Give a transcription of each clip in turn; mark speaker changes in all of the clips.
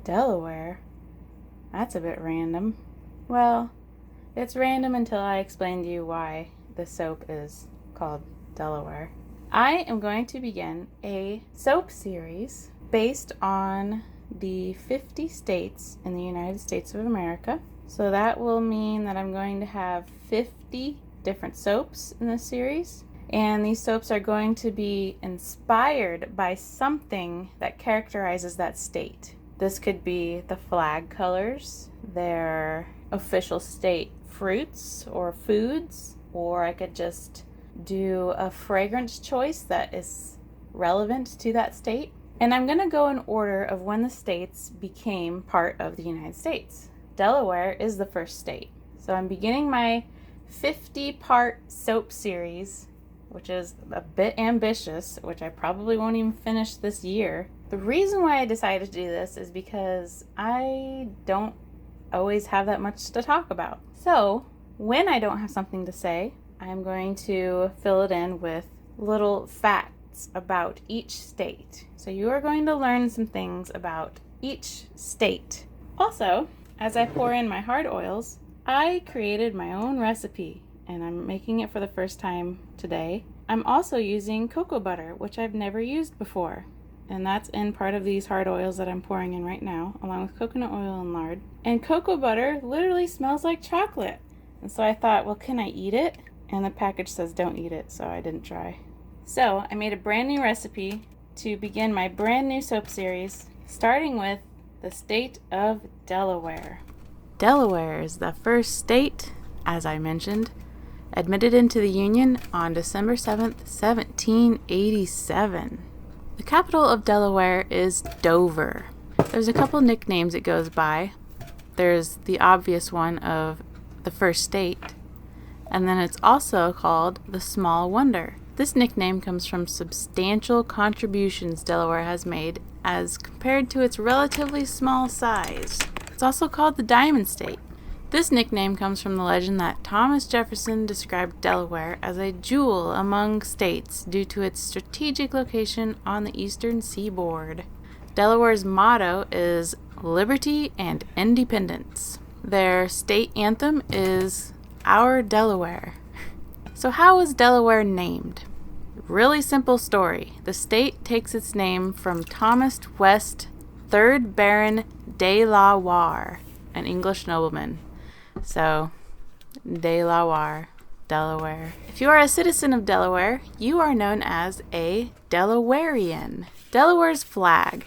Speaker 1: Delaware? That's a bit random. Well, it's random until I explain to you why the soap is called Delaware. I am going to begin a soap series based on the 50 states in the United States of America. So that will mean that I'm going to have 50 different soaps in this series. And these soaps are going to be inspired by something that characterizes that state. This could be the flag colors, their official state fruits or foods, or I could just do a fragrance choice that is relevant to that state. And I'm going to go in order of when the states became part of the United States. Delaware is the first state. So I'm beginning my 50-part soap series, which is a bit ambitious, which I probably won't even finish this year. The reason why I decided to do this is because I don't always have that much to talk about. So when I don't have something to say, I'm going to fill it in with little facts about each state. So you are going to learn some things about each state. Also, as I pour in my hard oils, I created my own recipe, and I'm making it for the first time today. I'm also using cocoa butter, which I've never used before. And that's in part of these hard oils that I'm pouring in right now, along with coconut oil and lard. And cocoa butter literally smells like chocolate. And so I thought, well, can I eat it? And the package says don't eat it, so I didn't try. So I made a brand new recipe to begin my brand new soap series, starting with the state of Delaware. Delaware is the first state, as I mentioned, admitted into the Union on December 7th, 1787. The capital of Delaware is Dover. There's a couple nicknames it goes by. There's the obvious one of the first state, and then it's also called the Small Wonder. This nickname comes from substantial contributions Delaware has made as compared to its relatively small size. It's also called the Diamond State. This nickname comes from the legend that Thomas Jefferson described Delaware as a jewel among states due to its strategic location on the Eastern Seaboard. Delaware's motto is Liberty and Independence. Their state anthem is Our Delaware. So how was Delaware named? Really simple story. The state takes its name from Thomas West, 3rd Baron Delaware, an English nobleman. So, Delaware, Delaware. If you are a citizen of Delaware, you are known as a Delawarian. Delaware's flag,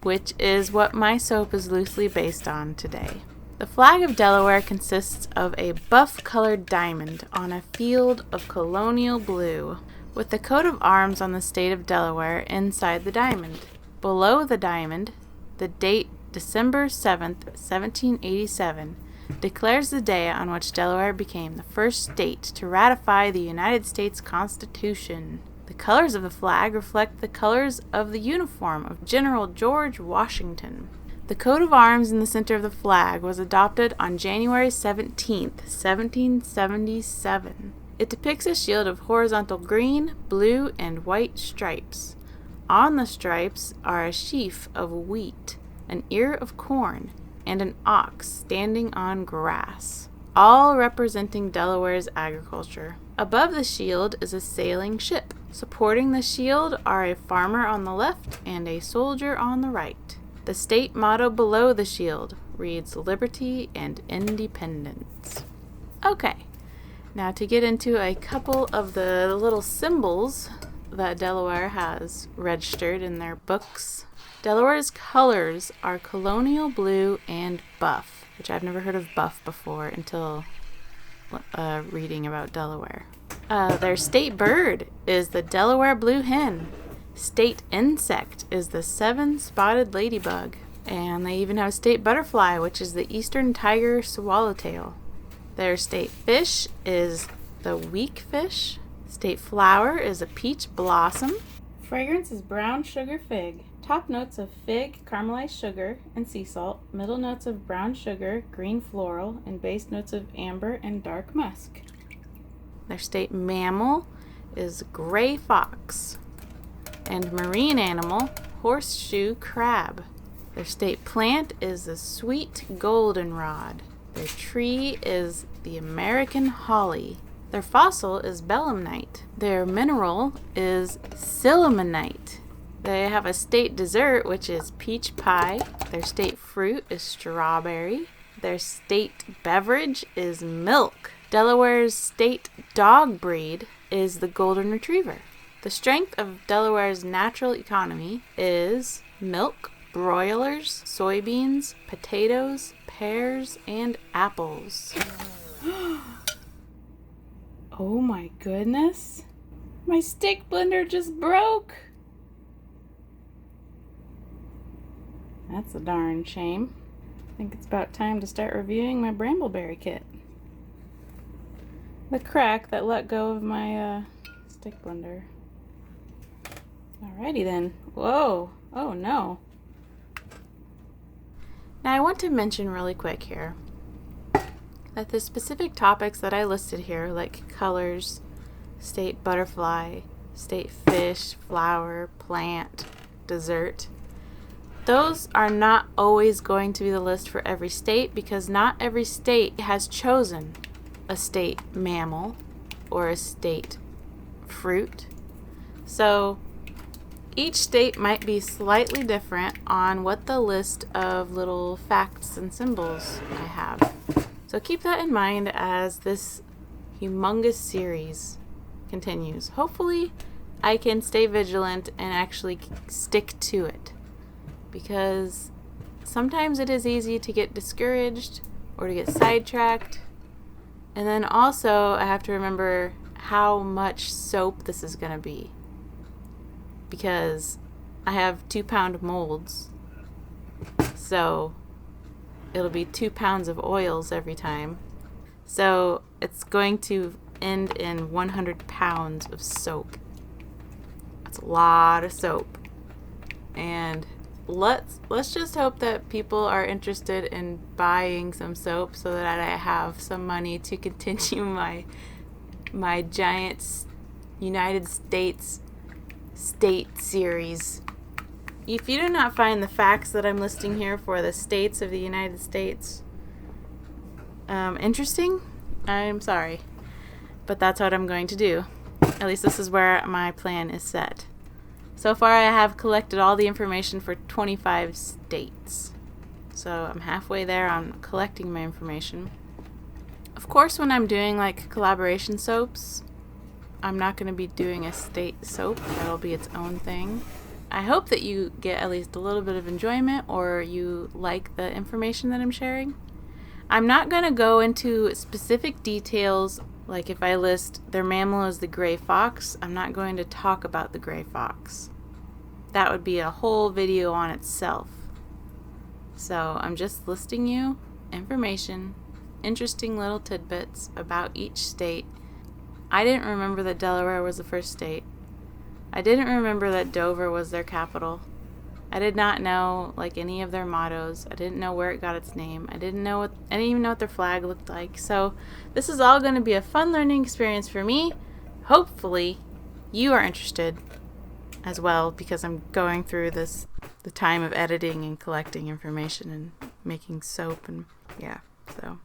Speaker 1: which is what my soap is loosely based on today. The flag of Delaware consists of a buff-colored diamond on a field of colonial blue, with the coat of arms on the state of Delaware inside the diamond. Below the diamond, the date December 7th, 1787, declares the day on which Delaware became the first state to ratify the United States Constitution. The colors of the flag reflect the colors of the uniform of General George Washington. The coat of arms in the center of the flag was adopted on January 17th, 1777. It depicts a shield of horizontal green, blue, and white stripes. On the stripes are a sheaf of wheat, an ear of corn, and an ox standing on grass, all representing Delaware's agriculture. Above the shield is a sailing ship. Supporting the shield are a farmer on the left and a soldier on the right. The state motto below the shield reads Liberty and Independence. Okay, now to get into a couple of the little symbols that Delaware has registered in their books. Delaware's colors are colonial blue and buff, which I've never heard of buff before until reading about Delaware. Their state bird is the Delaware Blue Hen. State insect is the seven-spotted ladybug. And they even have a state butterfly, which is the eastern tiger swallowtail. Their state fish is the weak fish. State flower is a peach blossom. Fragrance is brown sugar fig. Top notes of fig, caramelized sugar, and sea salt. Middle notes of brown sugar, green floral, and base notes of amber and dark musk. Their state mammal is gray fox. And marine animal, horseshoe crab. Their state plant is the sweet goldenrod. Their tree is the American holly. Their fossil is belemnite. Their mineral is sillimanite. They have a state dessert, which is peach pie. Their state fruit is strawberry. Their state beverage is milk. Delaware's state dog breed is the golden retriever. The strength of Delaware's natural economy is milk, broilers, soybeans, potatoes, pears, and apples. Oh my goodness. My stick blender just broke. That's a darn shame. I think it's about time to start reviewing my brambleberry kit. The crack that let go of my stick blender. Alrighty then. Whoa. Oh no. Now I want to mention really quick here that the specific topics that I listed here, like colors, state butterfly, state fish, flower, plant, dessert, those are not always going to be the list for every state, because not every state has chosen a state mammal or a state fruit. So each state might be slightly different on what the list of little facts and symbols I have. So keep that in mind as this humongous series continues. Hopefully I can stay vigilant and actually stick to it, because sometimes it is easy to get discouraged or to get sidetracked. And then also I have to remember how much soap this is going to be, because I have 2-pound molds, so it'll be 2 pounds of oils every time. So it's going to end in 100 pounds of soap. That's a lot of soap. And let's just hope that people are interested in buying some soap so that I have some money to continue my giant United States state series. If you do not find the facts that I'm listing here for the states of the United States interesting, I'm sorry, but that's what I'm going to do. At least this is where my plan is set. So far I have collected all the information for 25 states. So I'm halfway there on collecting my information. Of course, when I'm doing like collaboration soaps, I'm not going to be doing a state soap. That'll be its own thing. I hope that you get at least a little bit of enjoyment, or you like the information that I'm sharing. I'm not going to go into specific details, like if I list their mammal as the gray fox, I'm not going to talk about the gray fox. That would be a whole video on itself. So I'm just listing you information, interesting little tidbits about each state. I didn't remember that Delaware was the first state. I didn't remember that Dover was their capital. I did not know like any of their mottos. I didn't know where it got its name. I didn't even know what their flag looked like. So this is all going to be a fun learning experience for me. Hopefully you are interested as well, because I'm going through the time of editing and collecting information and making soap, and yeah, so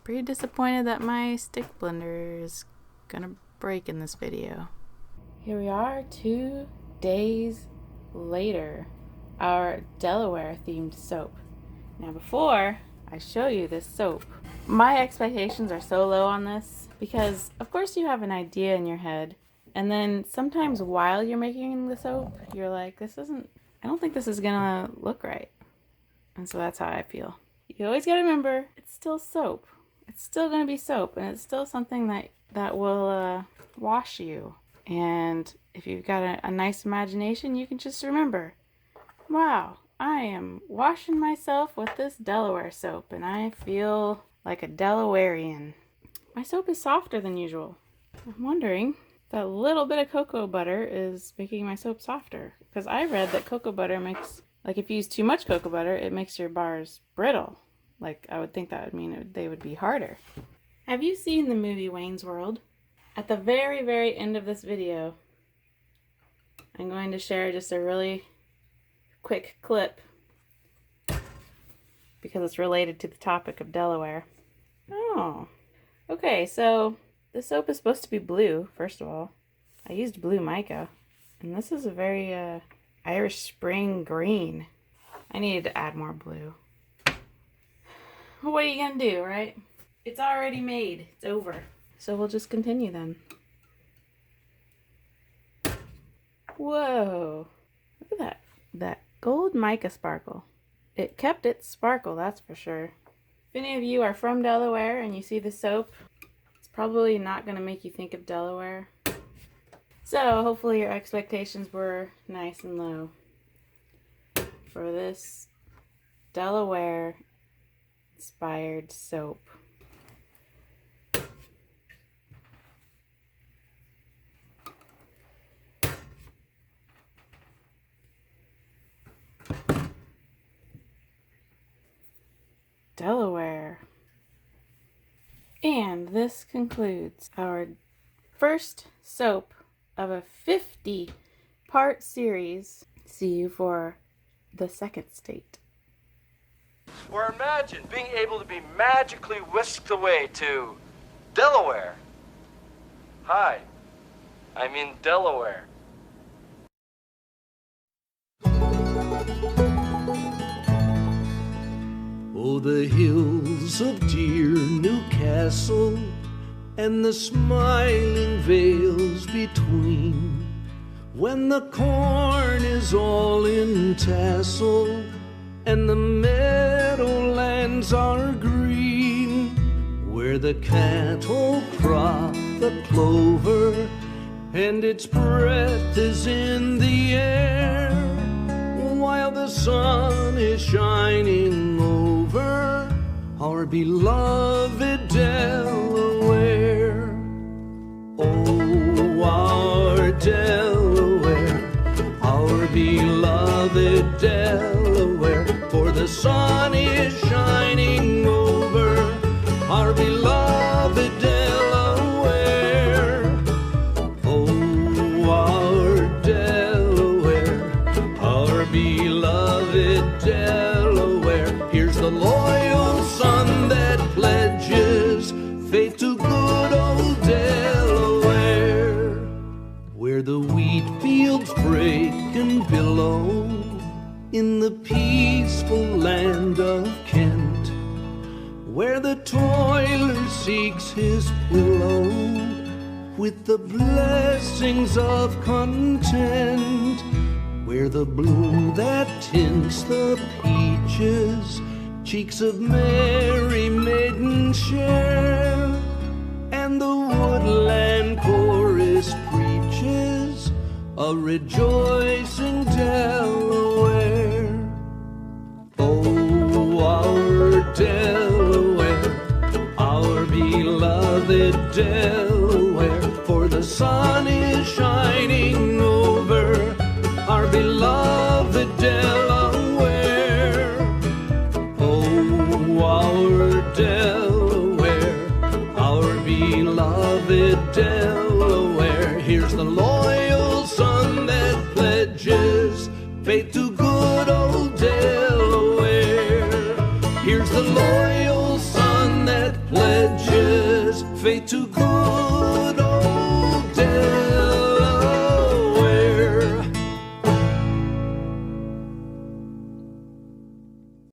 Speaker 1: pretty disappointed that my stick blender is gonna break in this video. Here we are 2 days later, our Delaware themed soap. Now before I show you this soap, my expectations are so low on this because of course you have an idea in your head, and then sometimes while you're making the soap you're like, I don't think this is gonna look right. And so that's how I feel. You always gotta remember, it's still soap. It's still gonna be soap, and it's still something that will wash you. And if you've got a nice imagination, you can just remember, wow, I am washing myself with this Delaware soap and I feel like a Delawarian. My soap is softer than usual. I'm wondering if that little bit of cocoa butter is making my soap softer, because I read that cocoa butter makes, like if you use too much cocoa butter, it makes your bars brittle. Like I would think that would mean they would be harder. Have you seen the movie Wayne's World? At the very, very end of this video, I'm going to share just a really quick clip because it's related to the topic of Delaware. Oh, okay, so the soap is supposed to be blue, first of all. I used blue mica, and this is a very Irish Spring green. I needed to add more blue. What are you gonna do, right? It's already made. It's over. So we'll just continue then. Whoa. Look at that. That gold mica sparkle. It kept its sparkle, that's for sure. If any of you are from Delaware and you see the soap, it's probably not going to make you think of Delaware. So hopefully your expectations were nice and low for this Delaware inspired soap. Delaware. And this concludes our first soap of a 50-part series. See you for the second state.
Speaker 2: Or imagine being able to be magically whisked away to Delaware. Hi, I'm in Delaware.
Speaker 3: Oh, the hills of dear Newcastle and the smiling vales between, when the corn is all in tassel and the meadowlands are green, where the cattle crop the clover and its breath is in the air, while the sun is shining over our beloved Delaware. Oh, our Delaware, our beloved Delaware, for the sun is shining over our beloved Delaware. Oh, our Delaware, our beloved Delaware, here's the loyal son that pledges faith to good old Delaware, where the wheat fields break and billow in the peaceful land of Kent, where the toiler seeks his pillow with the blessings of content, where the bloom that tints the peaches cheeks of merry maidens share, and the woodland chorus preaches a rejoicing Delaware. Oh, our Delaware, our beloved Delaware, for the sun is shining over our beloved Delaware. Oh, our Delaware, our beloved Delaware, here's the loyal son that pledges faith to good old Delaware. Here's the loyal